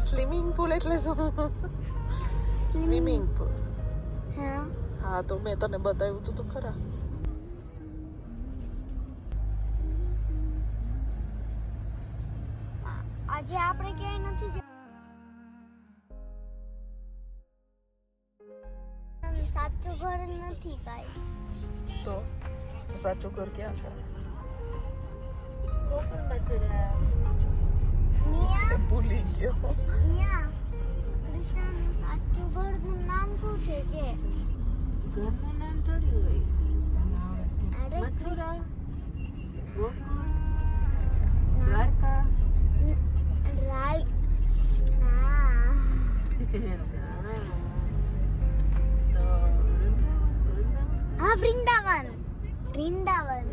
Swimming pool એટલે શું? Swimming pool. હા હા તો મેં તને બતાવ્યું તું તો ખરા. આજે આપણે ક્યાંય નથી સાચું ઘર નથી કાંઈ. તો સાચું ઘર ક્યાં છે? મિયા ભૂલી ગયો. મિયા કૃષ્ણનું સાચું ઘરનું નામ શું છે કે? ઘરનું નામ થોડી હોય. અરે મથુરા, ગોકુળ, દ્વારકા. રાઈ હા તો વૃંદાવન. હા વૃંદાવન વૃંદાવન.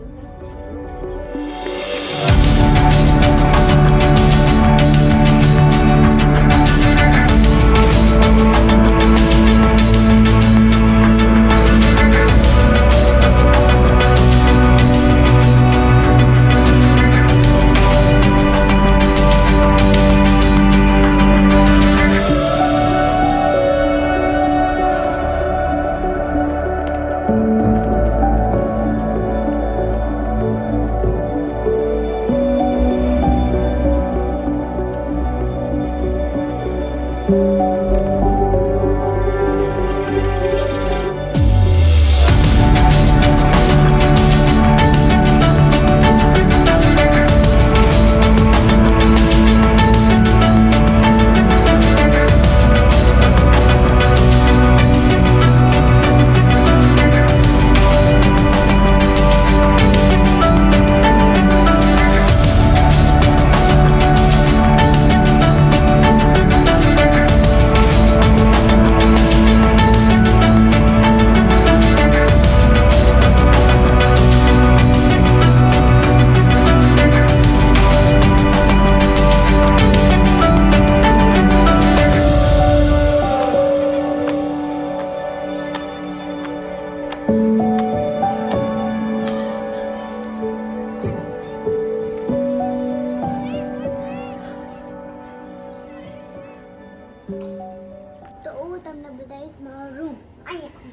તો હું તમને બતાવીશ મારો રૂમ. અહીંયા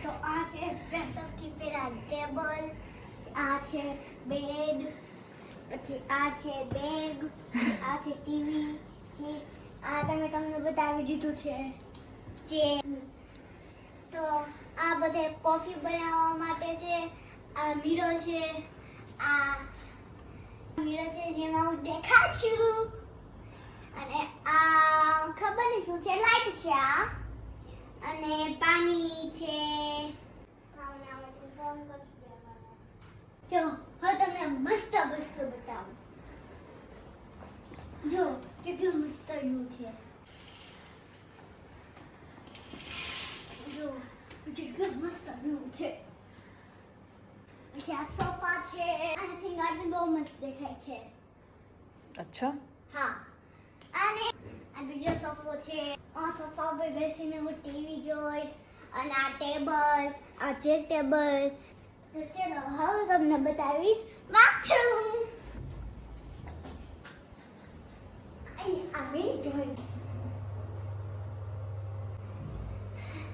તો આ છે સૌથી પહેલા ટેબલ, આ છે બેડ, પછી આ છે બેગ, આ છે ટીવી, આ તમને બતાવી દીધું છે ચેર. તો આ બધે કોફી બનાવવા માટે છે. આ મિરર છે, આ મિરર છે જેમાં હું દેખાઉં છું. અને આ ખબર નહીં શું છે, લાઈટ છે આ. અને પાણી છે. જો હવે તમને મસ્ત વસ્તુ બતાવું. જો કેટલું મસ્ત વ્યૂ છે. જો કેટલું મસ્ત વ્યૂ છે. પછી આ સોફા છે. આનાથી ગાર્ડન બહુ મસ્ત દેખાય છે. અચ્છા. હા અને આ બીજો સોફો છે. આ સોફા પર બેસીને હું ટીવી જોઈશ. અને આ ટેબલ, આ છે ટેબલ. તો ચલો હવે તમને બતાવીશ બાથરૂમ. અહીં આવી જોઈ.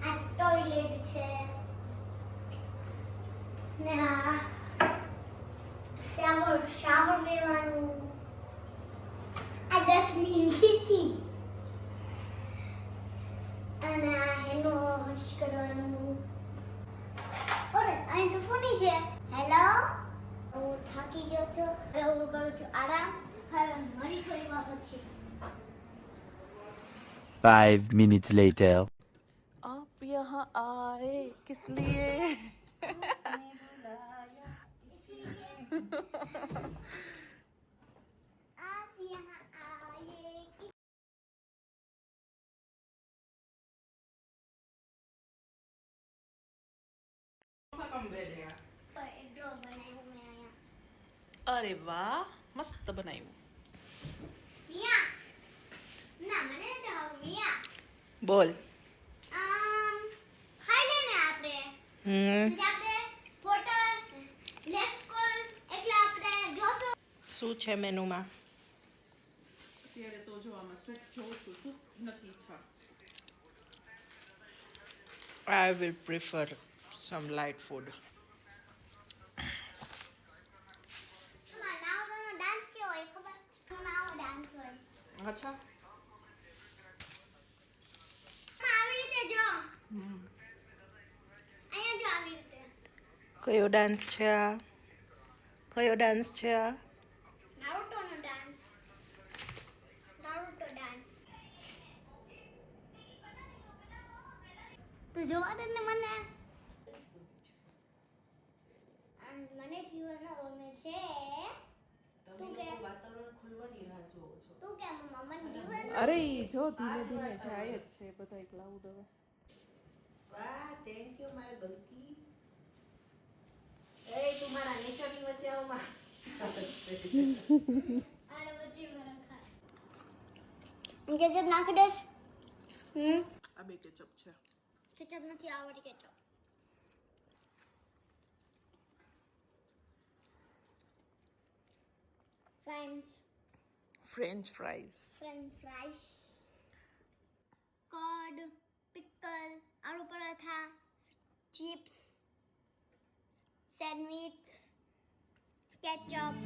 આ ટોયલેટ છે. ને આ શાવર લેવાનું. આ ડસ્ટબિન થી અને આ હેનો વોશ કરવાનું. ઓરે અહીં તો ફોની છે. હેલો, હું થાકી ગયો છું. હવે હું કરું છું આરામ. હવે મળી થોડી વાર પછી. 5 minutes later. आप यहाँ आए किस लिए? आप यहाँ आए किस જો બનાવ્યું મેં અહીંયા. અરે વાહ, મસ્ત બનાવ્યું. મિયા ના મને નથી આવડતું. મિયા બોલ. ખાઈ લેને આપણે. પછી આપણે ફોટો લેટ્સ કોલ એટલે આપણે જોશું શું છે મેનુમાં? અત્યારે તો જો આમાં સૂપ જોઉં છું, સૂપ નથી ઈચ્છા. I will prefer some light food. નાવડાનો ડાન્સ કેવો હોય ખબર? નાવ ડાન્સ હોય. અચ્છા. આવી રીતે જો. અહીંયા જો આવી રીતે. કયો ડાન્સ છે આ? કયો ડાન્સ છે આ? નારુતોનો ડાન્સ. નારુતો ડાન્સ. તું જોવા દે ને મને. મને જીવન ગમે છે. તમે લોકો વાતાવરણ ખુલવાની રાહ જોવો છો. તું કેમ મમ્મા જીવન અરે ઈ જો ધીમે ધીમે જાય જ છે બધા ક્લાઉડ હવે. વાહ, થેન્ક યુ મારા ગલકી. એ તું મારા નેચરની વચ્ચે આવ માં. આને વચ્ચે મને ખાય. કેચપ નાખી દેસ. આ બે કેચપ છે. કેચપ નથી આવડતી ketchup. French fries. French fries, curd, pickle, आलू पराठा, chips, sandwich, ketchup,